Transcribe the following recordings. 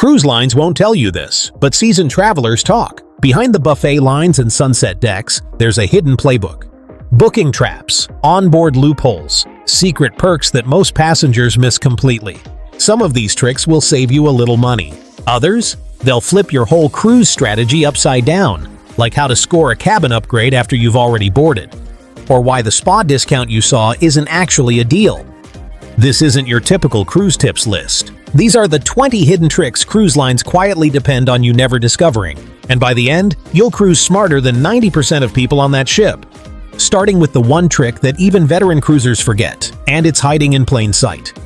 Cruise lines won't tell you this, but seasoned travelers talk. Behind the buffet lines and sunset decks, there's a hidden playbook. Booking traps, onboard loopholes, secret perks that most passengers miss completely. Some of these tricks will save you a little money. Others, they'll flip your whole cruise strategy upside down, like how to score a cabin upgrade after you've already boarded, or why the spa discount you saw isn't actually a deal. This isn't your typical cruise tips list. These are the 20 hidden tricks cruise lines quietly depend on you never discovering, and by the end, you'll cruise smarter than 90% of people on that ship. Starting with the one trick that even veteran cruisers forget, and it's hiding in plain sight.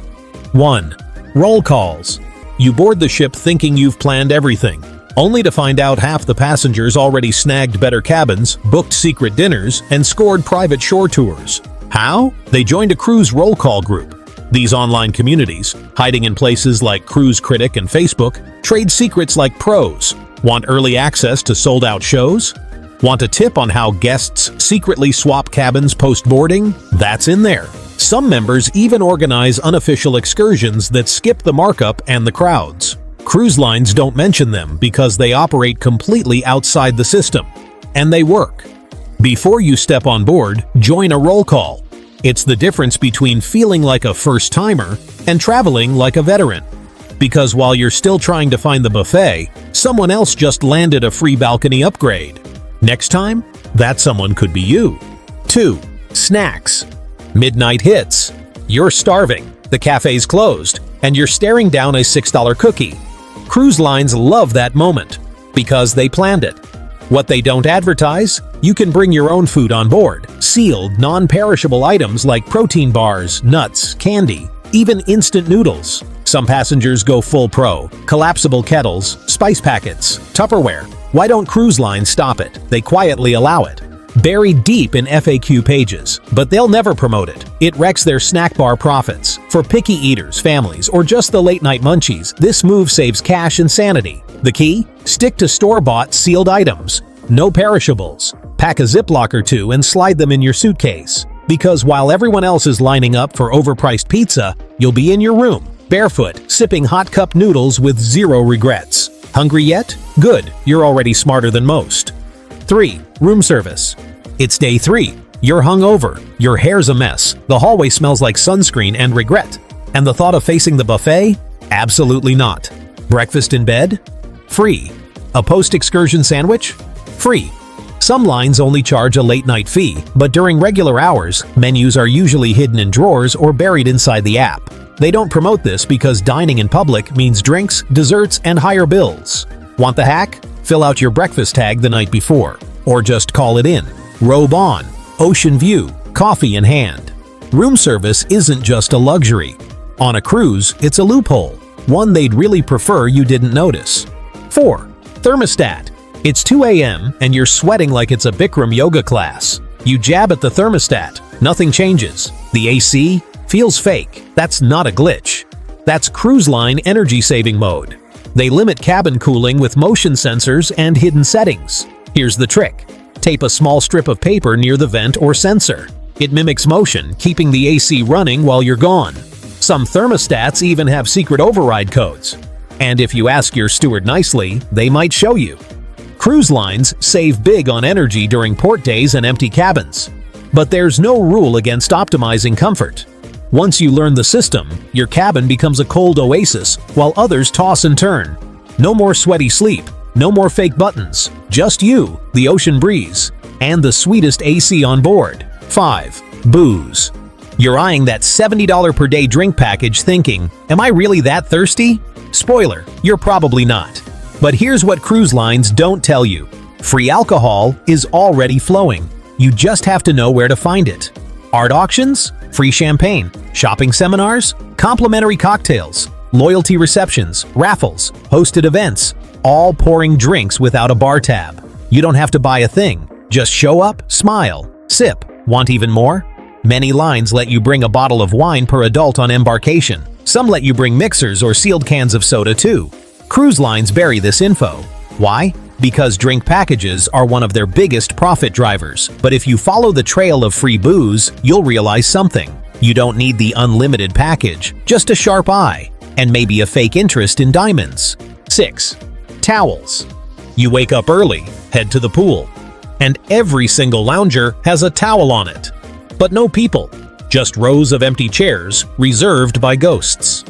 1. Roll calls. You board the ship thinking you've planned everything, only to find out half the passengers already snagged better cabins, booked secret dinners, and scored private shore tours. How? They joined a cruise roll call group. These online communities, hiding in places like Cruise Critic and Facebook, trade secrets like pros. Want early access to sold-out shows? Want a tip on how guests secretly swap cabins post-boarding? That's in there. Some members even organize unofficial excursions that skip the markup and the crowds. Cruise lines don't mention them because they operate completely outside the system. And they work. Before you step on board, join a roll call. It's the difference between feeling like a first-timer and traveling like a veteran. Because while you're still trying to find the buffet, someone else just landed a free balcony upgrade. Next time, that someone could be you. 2. Snacks. Midnight hits. You're starving, the cafe's closed, and you're staring down a $6 cookie. Cruise lines love that moment because they planned it. What they don't advertise? You can bring your own food on board. Sealed, non-perishable items like protein bars, nuts, candy, even instant noodles. Some passengers go full pro. Collapsible kettles, spice packets, Tupperware. Why don't cruise lines stop it? They quietly allow it. Buried deep in FAQ pages, but they'll never promote it. It wrecks their snack bar profits. For picky eaters, families, or just the late-night munchies, this move saves cash and sanity. The key? Stick to store-bought sealed items. No perishables. Pack a Ziploc or two and slide them in your suitcase. Because while everyone else is lining up for overpriced pizza, you'll be in your room, barefoot, sipping hot cup noodles with zero regrets. Hungry yet? Good, you're already smarter than most. 3. Room service. It's day 3. You're hungover, your hair's a mess, the hallway smells like sunscreen and regret. And the thought of facing the buffet? Absolutely not. Breakfast in bed? Free. A post-excursion sandwich? Free. Some lines only charge a late-night fee, but during regular hours, menus are usually hidden in drawers or buried inside the app. They don't promote this because dining in public means drinks, desserts, and higher bills. Want the hack? Fill out your breakfast tag the night before, or just call it in. Robe on, ocean view, coffee in hand. Room service isn't just a luxury. On a cruise, it's a loophole, one they'd really prefer you didn't notice. 4. Thermostat. It's 2 a.m. and you're sweating like it's a Bikram yoga class. You jab at the thermostat, nothing changes. The AC feels fake. That's not a glitch. That's cruise line energy-saving mode. They limit cabin cooling with motion sensors and hidden settings. Here's the trick. Tape a small strip of paper near the vent or sensor. It mimics motion, keeping the AC running while you're gone. Some thermostats even have secret override codes. And if you ask your steward nicely, they might show you. Cruise lines save big on energy during port days and empty cabins. But there's no rule against optimizing comfort. Once you learn the system, your cabin becomes a cold oasis while others toss and turn. No more sweaty sleep, no more fake buttons, just you, the ocean breeze, and the sweetest AC on board. 5. Booze. You're eyeing that $70 per day drink package thinking, am I really that thirsty? Spoiler, you're probably not. But here's what cruise lines don't tell you. Free alcohol is already flowing. You just have to know where to find it. Art auctions, free champagne, shopping seminars, complimentary cocktails, loyalty receptions, raffles, hosted events, all pouring drinks without a bar tab. You don't have to buy a thing. Just show up, smile, sip. Want even more? Many lines let you bring a bottle of wine per adult on embarkation. Some let you bring mixers or sealed cans of soda too. Cruise lines bury this info. Why? Because drink packages are one of their biggest profit drivers. But if you follow the trail of free booze, you'll realize something. You don't need the unlimited package, just a sharp eye, and maybe a fake interest in diamonds. 6. Towels. You wake up early, head to the pool, and every single lounger has a towel on it. But no people, just rows of empty chairs reserved by ghosts.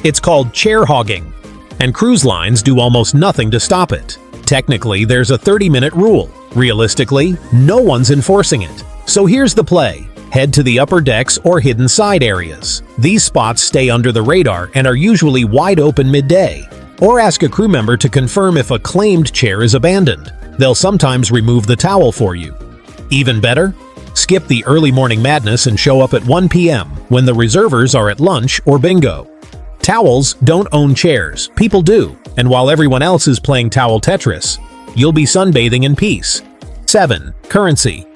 It's called chair hogging, and cruise lines do almost nothing to stop it. Technically, there's a 30-minute rule. Realistically, no one's enforcing it. So here's the play. Head to the upper decks or hidden side areas. These spots stay under the radar and are usually wide open midday. Or ask a crew member to confirm if a claimed chair is abandoned. They'll sometimes remove the towel for you. Even better? Skip the early morning madness and show up at 1 p.m. when the reservers are at lunch or bingo. Towels don't own chairs, people do, and while everyone else is playing towel Tetris, you'll be sunbathing in peace. 7. Currency.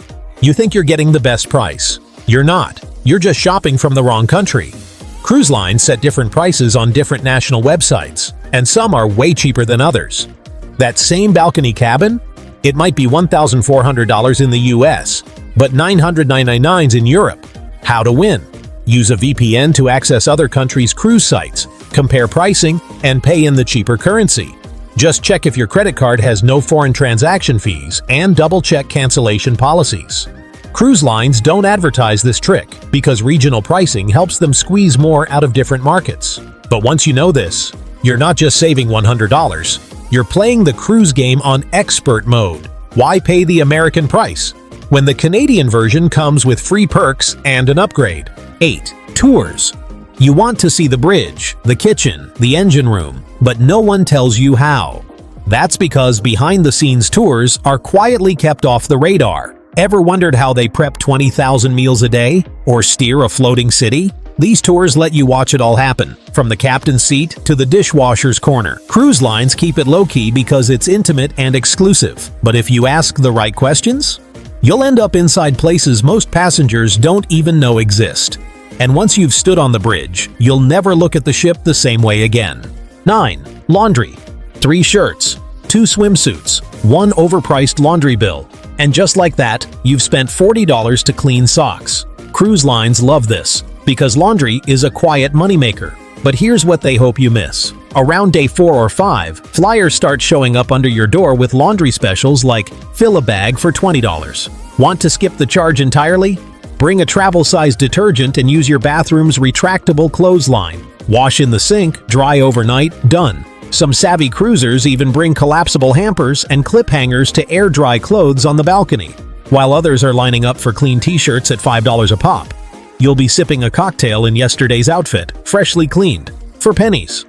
You think you're getting the best price. You're not. You're just shopping from the wrong country. Cruise lines set different prices on different national websites, and some are way cheaper than others. That same balcony cabin? It might be $1,400 in the US, but $999 in Europe. How to win? Use a VPN to access other countries' cruise sites, compare pricing, and pay in the cheaper currency. Just check if your credit card has no foreign transaction fees and double-check cancellation policies. Cruise lines don't advertise this trick because regional pricing helps them squeeze more out of different markets. But once you know this, you're not just saving $100, you're playing the cruise game on expert mode. Why pay the American price when the Canadian version comes with free perks and an upgrade? 8. Tours. You want to see the bridge, the kitchen, the engine room, but no one tells you how. That's because behind-the-scenes tours are quietly kept off the radar. Ever wondered how they prep 20,000 meals a day or steer a floating city? These tours let you watch it all happen, from the captain's seat to the dishwasher's corner. Cruise lines keep it low-key because it's intimate and exclusive. But if you ask the right questions, you'll end up inside places most passengers don't even know exist. And once you've stood on the bridge, you'll never look at the ship the same way again. 9. Laundry. 3 shirts, 2 swimsuits, 1 overpriced laundry bill. And just like that, you've spent $40 to clean socks. Cruise lines love this, because laundry is a quiet moneymaker. But here's what they hope you miss. Around day 4 or 5, flyers start showing up under your door with laundry specials like fill a bag for $20. Want to skip the charge entirely? Bring a travel-sized detergent and use your bathroom's retractable clothesline. Wash in the sink, dry overnight, done. Some savvy cruisers even bring collapsible hampers and clip hangers to air dry clothes on the balcony, while others are lining up for clean t-shirts at $5 a pop. You'll be sipping a cocktail in yesterday's outfit, freshly cleaned, for pennies.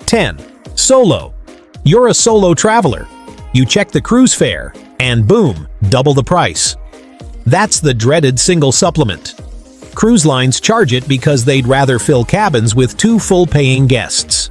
10. Solo. You're a solo traveler. You check the cruise fare, and boom, double the price. That's the dreaded single supplement. Cruise lines charge it because they'd rather fill cabins with 2 full-paying guests.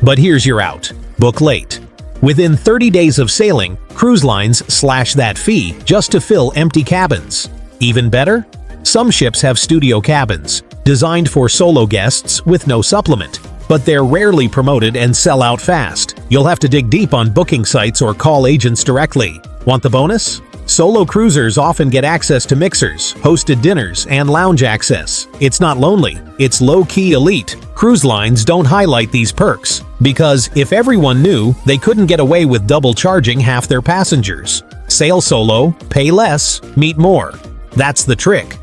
But here's your out. Book late. Within 30 days of sailing, cruise lines slash that fee just to fill empty cabins. Even better? Some ships have studio cabins, designed for solo guests with no supplement. But they're rarely promoted and sell out fast. You'll have to dig deep on booking sites or call agents directly. Want the bonus? Solo cruisers often get access to mixers, hosted dinners, and lounge access. It's not lonely, it's low-key elite. Cruise lines don't highlight these perks, because if everyone knew, they couldn't get away with double charging half their passengers. Sail solo, pay less, meet more. That's the trick.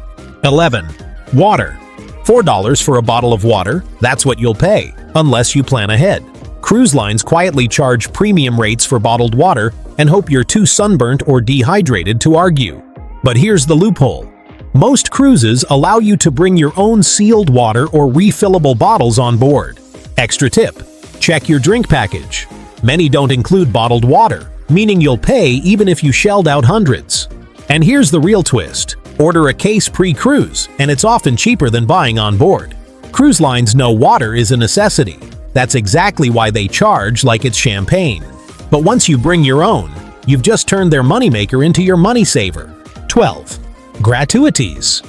11. Water. $4 for a bottle of water, that's what you'll pay, unless you plan ahead. Cruise lines quietly charge premium rates for bottled water and hope you're too sunburnt or dehydrated to argue. But here's the loophole. Most cruises allow you to bring your own sealed water or refillable bottles on board. Extra tip: check your drink package. Many don't include bottled water, meaning you'll pay even if you shelled out hundreds. And here's the real twist. Order a case pre-cruise, and it's often cheaper than buying on board. Cruise lines know water is a necessity. That's exactly why they charge like it's champagne. But once you bring your own, you've just turned their moneymaker into your money saver. 12. Gratuities.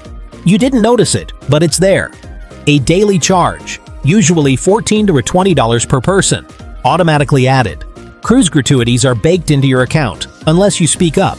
You didn't notice it, but it's there. A daily charge, usually $14 to $20 per person, automatically added. Cruise gratuities are baked into your account, unless you speak up.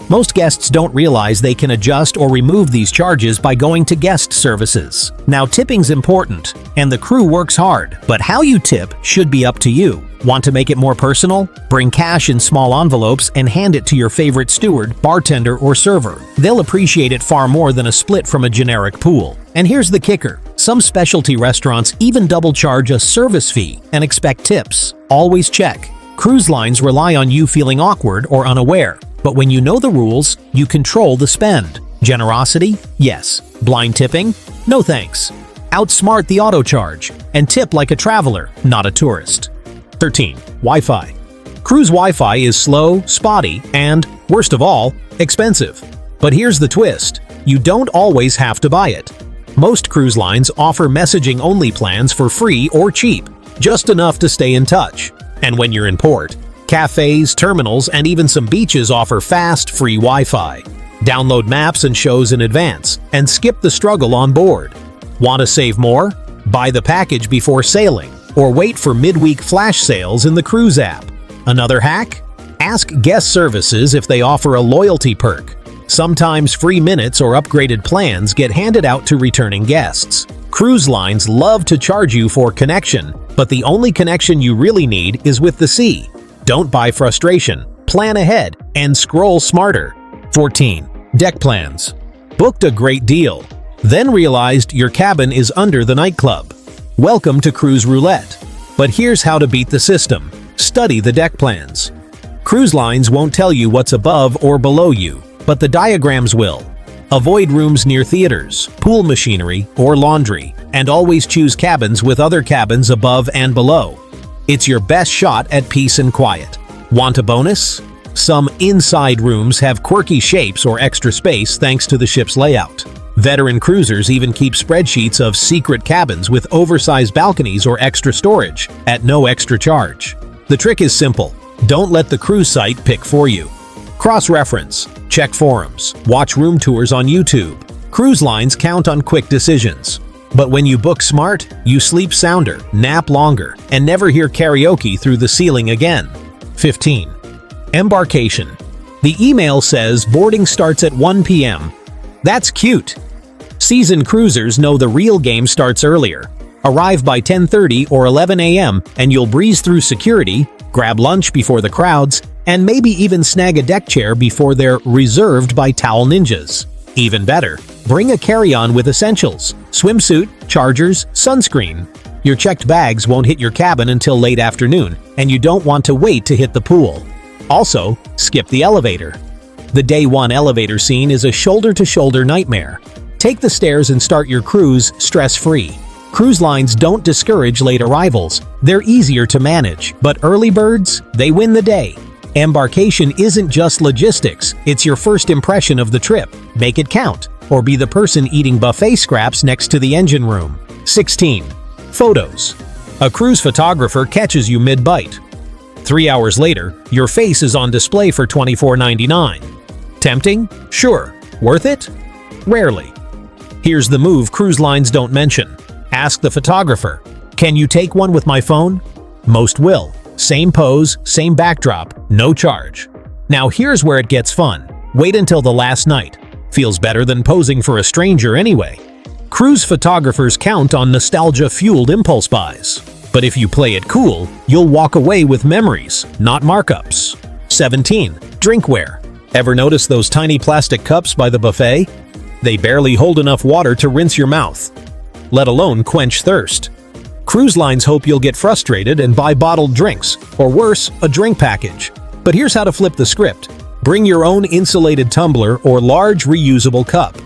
Most guests don't realize they can adjust or remove these charges by going to guest services. Now, tipping's important, and the crew works hard, but how you tip should be up to you. Want to make it more personal? Bring cash in small envelopes and hand it to your favorite steward, bartender, or server. They'll appreciate it far more than a split from a generic pool. And here's the kicker. Some specialty restaurants even double charge a service fee and expect tips. Always check. Cruise lines rely on you feeling awkward or unaware. But when you know the rules, you control the spend. Generosity? Yes. Blind tipping? No thanks. Outsmart the auto charge and tip like a traveler, not a tourist. 13. Wi-Fi. Cruise Wi-Fi is slow, spotty, and, worst of all, expensive. But here's the twist. You don't always have to buy it. Most cruise lines offer messaging-only plans for free or cheap, just enough to stay in touch. And when you're in port, cafes, terminals, and even some beaches offer fast, free Wi-Fi. Download maps and shows in advance, and skip the struggle on board. Want to save more? Buy the package before sailing, or wait for midweek flash sales in the cruise app. Another hack? Ask guest services if they offer a loyalty perk. Sometimes free minutes or upgraded plans get handed out to returning guests. Cruise lines love to charge you for connection, but the only connection you really need is with the sea. Don't buy frustration, plan ahead, and scroll smarter. 14. Deck plans. Booked a great deal, then realized your cabin is under the nightclub. Welcome to Cruise Roulette. But here's how to beat the system. Study the deck plans. Cruise lines won't tell you what's above or below you, but the diagrams will. Avoid rooms near theaters, pool machinery, or laundry, and always choose cabins with other cabins above and below. It's your best shot at peace and quiet. Want a bonus? Some inside rooms have quirky shapes or extra space thanks to the ship's layout. Veteran cruisers even keep spreadsheets of secret cabins with oversized balconies or extra storage at no extra charge. The trick is simple. Don't let the cruise site pick for you. Cross-reference, check forums, watch room tours on YouTube. Cruise lines count on quick decisions. But when you book smart, you sleep sounder, nap longer, and never hear karaoke through the ceiling again. 15. Embarkation. The email says boarding starts at 1 p.m. That's cute. Seasoned cruisers know the real game starts earlier. Arrive by 10:30 or 11 a.m. and you'll breeze through security, grab lunch before the crowds, and maybe even snag a deck chair before they're reserved by towel ninjas. Even better, bring a carry-on with essentials, swimsuit, chargers, sunscreen. Your checked bags won't hit your cabin until late afternoon, and you don't want to wait to hit the pool. Also, skip the elevator. The day one elevator scene is a shoulder-to-shoulder nightmare. Take the stairs and start your cruise stress-free. Cruise lines don't discourage late arrivals. They're easier to manage, but early birds, they win the day. Embarkation isn't just logistics, it's your first impression of the trip. Make it count, or be the person eating buffet scraps next to the engine room. 16. Photos. A cruise photographer catches you mid-bite. 3 hours later, your face is on display for $24.99. Tempting? Sure. Worth it? Rarely. Here's the move cruise lines don't mention. Ask the photographer, "Can you take one with my phone?" Most will. Same pose, same backdrop, no charge. Now here's where it gets fun. Wait until the last night. Feels better than posing for a stranger anyway. Cruise photographers count on nostalgia-fueled impulse buys. But if you play it cool, you'll walk away with memories, not markups. 17. Drinkware. Ever notice those tiny plastic cups by the buffet? They barely hold enough water to rinse your mouth, let alone quench thirst. Cruise lines hope you'll get frustrated and buy bottled drinks, or worse, a drink package. But here's how to flip the script. Bring your own insulated tumbler or large reusable cup.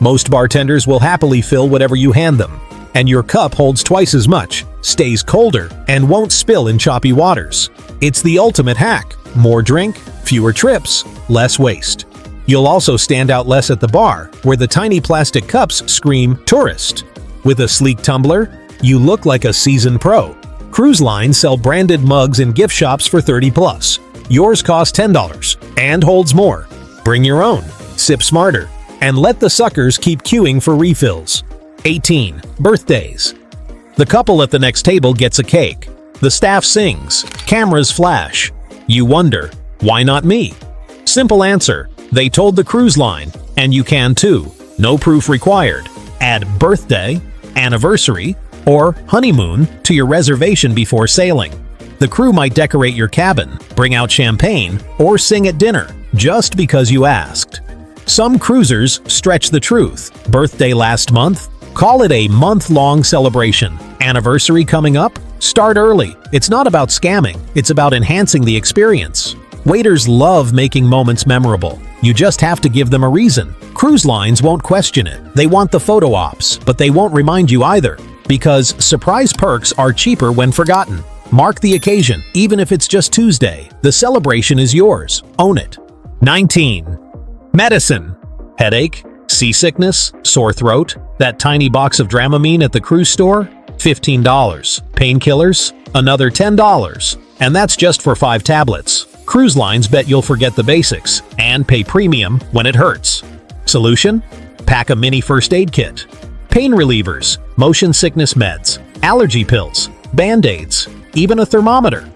Most bartenders will happily fill whatever you hand them, and your cup holds twice as much, stays colder, and won't spill in choppy waters. It's the ultimate hack. More drink, fewer trips, less waste. You'll also stand out less at the bar, where the tiny plastic cups scream tourist. With a sleek tumbler, you look like a seasoned pro. Cruise lines sell branded mugs in gift shops for $30+. Yours costs $10 and holds more. Bring your own, sip smarter, and let the suckers keep queuing for refills. 18. Birthdays. The couple at the next table gets a cake. The staff sings. Cameras flash. You wonder, why not me? Simple answer. They told the cruise line, and you can too. No proof required. Add birthday, anniversary, or honeymoon to your reservation before sailing. The crew might decorate your cabin, bring out champagne, or sing at dinner, just because you asked. Some cruisers stretch the truth. Birthday last month? Call it a month-long celebration. Anniversary coming up? Start early. It's not about scamming, it's about enhancing the experience. Waiters love making moments memorable. You just have to give them a reason. Cruise lines won't question it. They want the photo ops, but they won't remind you either. Because surprise perks are cheaper when forgotten. Mark the occasion, even if it's just Tuesday. The celebration is yours. Own it. 19. Medicine. Headache? Seasickness? Sore throat? That tiny box of Dramamine at the cruise store? $15. Painkillers? Another $10. And that's just for 5 tablets. Cruise lines bet you'll forget the basics and pay premium when it hurts. Solution? Pack a mini first aid kit. Pain relievers, motion sickness meds, allergy pills, band-aids, even a thermometer.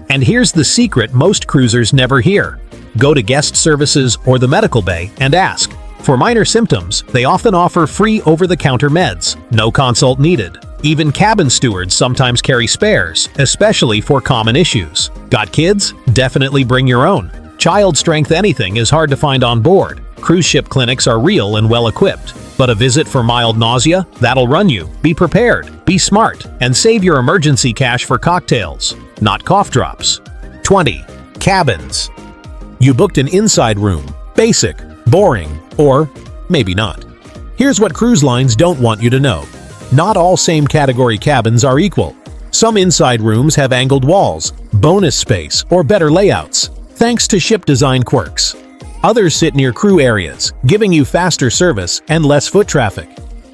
And here's the secret most cruisers never hear. Go to guest services or the medical bay and ask. For minor symptoms, they often offer free over-the-counter meds, no consult needed. Even cabin stewards sometimes carry spares, especially for common issues. Got kids? Definitely bring your own. Child strength anything is hard to find on board. Cruise ship clinics are real and well-equipped. But a visit for mild nausea? That'll run you. Be prepared, be smart, and save your emergency cash for cocktails, not cough drops. 20. Cabins. You booked an inside room. Basic, boring, or maybe not. Here's what cruise lines don't want you to know. Not all same-category cabins are equal. Some inside rooms have angled walls, bonus space, or better layouts, thanks to ship design quirks. Others sit near crew areas, giving you faster service and less foot traffic.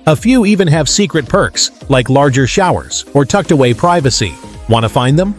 A few even have secret perks, like larger showers or tucked-away privacy. Want to find them?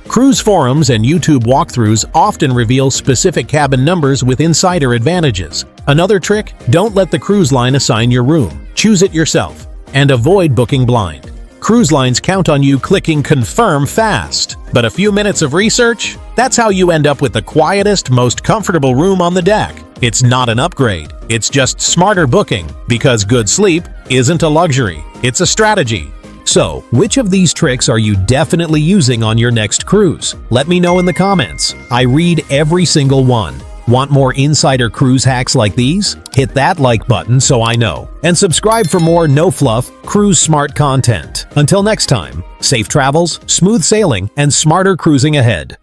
Cruise forums and YouTube walkthroughs often reveal specific cabin numbers with insider advantages. Another trick? Don't let the cruise line assign your room. Choose it yourself. And avoid booking blind. Cruise lines count on you clicking confirm fast. But a few minutes of research? That's how you end up with the quietest, most comfortable room on the deck. It's not an upgrade. It's just smarter booking, because good sleep isn't a luxury. It's a strategy. So, which of these tricks are you definitely using on your next cruise? Let me know in the comments. I read every single one. Want more insider cruise hacks like these? Hit that like button so I know. And subscribe for more no-fluff, cruise-smart content. Until next time, safe travels, smooth sailing, and smarter cruising ahead.